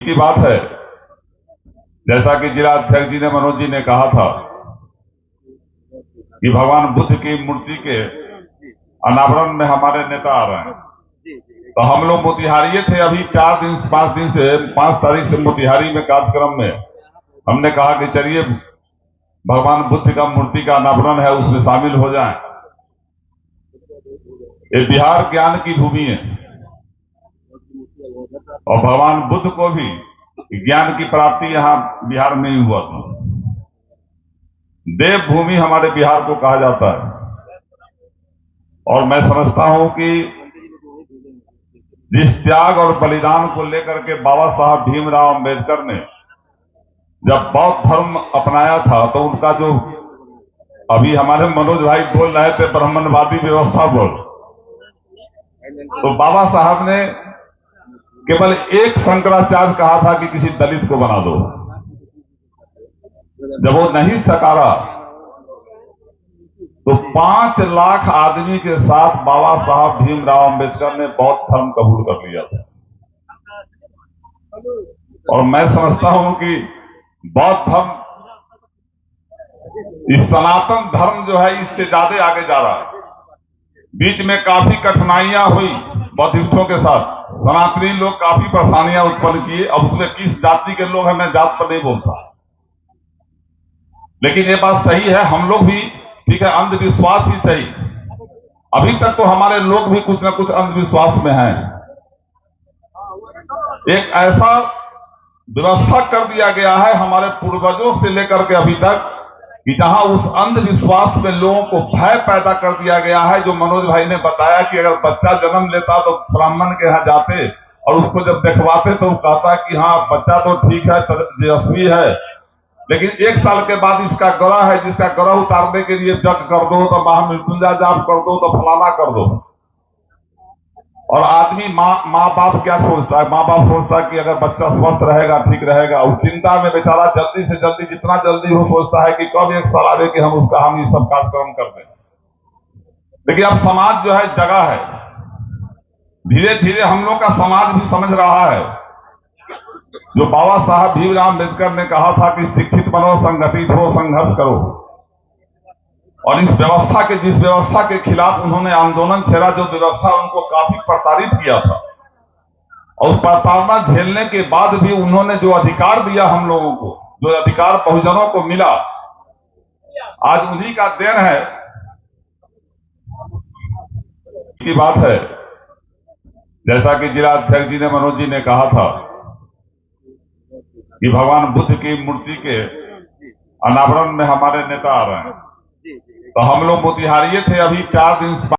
की बात है, जैसा कि जिला अध्यक्ष जी ने मनोज जी ने कहा था कि भगवान बुद्ध की मूर्ति के अनावरण में हमारे नेता आ रहे हैं। तो हम लोग मोतिहारी थे, अभी 5 तारीख से मोतिहारी में कार्यक्रम में हमने कहा कि चलिए भगवान बुद्ध का मूर्ति का अनावरण है, उसमें शामिल हो जाएं। ये बिहार ज्ञान की भूमि है और भगवान बुद्ध को भी ज्ञान की प्राप्ति यहां बिहार में ही हुआ था। देवभूमि हमारे बिहार को कहा जाता है और मैं समझता हूं कि जिस त्याग और बलिदान को लेकर के बाबा साहब भीमराव अम्बेडकर ने जब बौद्ध धर्म अपनाया था, तो उनका जो अभी हमारे मनोज भाई बोल रहे थे ब्राह्मणवादी व्यवस्था बोल, तो बाबा साहब ने केवल एक शंकराचार्य कहा था कि किसी दलित को बना दो। जब वो नहीं सकारा तो 5 लाख आदमी के साथ बाबा साहब भीमराव अम्बेडकर ने बौद्ध धर्म कबूल कर लिया था। और मैं समझता हूं कि बौद्ध धर्म, इस सनातन धर्म जो है, इससे ज्यादा आगे जा रहा है। बीच में काफी कठिनाइयां हुई बौद्धिस्टों के साथ, सनातनी लोग काफी परेशानियां उत्पन्न किए। अब उसमें किस जाति के लोग हैं मैं जात पर नहीं बोलता, लेकिन ये बात सही है, हम लोग भी ठीक है, अंधविश्वास ही सही, अभी तक तो हमारे लोग भी कुछ न कुछ अंधविश्वास में हैं। एक ऐसा व्यवस्था कर दिया गया है हमारे पूर्वजों से लेकर के अभी तक कि जहां उस अंधविश्वास में लोगों को भय पैदा कर दिया गया है। जो मनोज भाई ने बताया कि अगर बच्चा जन्म लेता तो ब्राह्मण के यहां जाते और उसको जब दिखवाते तो वो कहता कि हाँ बच्चा तो ठीक है, तेजस्वी है, लेकिन 1 साल के बाद इसका ग्रह है, जिसका ग्रह उतारने के लिए जग कर दो, तो महामृत्युंजय जाप कर दो, तो फलाना कर दो। और आदमी माँ बाप क्या सोचता है? माँ बाप सोचता है कि अगर बच्चा स्वस्थ रहेगा, ठीक रहेगा, उस चिंता में बेचारा जल्दी से जल्दी, जितना जल्दी वो सोचता है कि कब 1 साल आवे कि हम ये सब कार्यक्रम कर दें। लेकिन अब समाज जो है जगह है, धीरे धीरे हम लोग का समाज भी समझ रहा है। जो बाबा साहब भीमराव अम्बेडकर ने कहा था कि शिक्षित बनो, संगठित हो, संघर्ष करो, और इस व्यवस्था के, जिस व्यवस्था के खिलाफ उन्होंने आंदोलन छेड़ा, जो व्यवस्था उनको काफी प्रताड़ित किया था, और उस प्रताड़ना झेलने के बाद भी उन्होंने जो अधिकार दिया हम लोगों को, जो अधिकार बहुजनों को मिला, आज उन्हीं का देन है। की बात है, जैसा कि जिला अध्यक्ष जी ने मनोज जी ने कहा था कि भगवान बुद्ध की मूर्ति के अनावरण में हमारे नेता आ रहे हैं। तो हम लोग मोतिहारी थे, अभी 4 दिन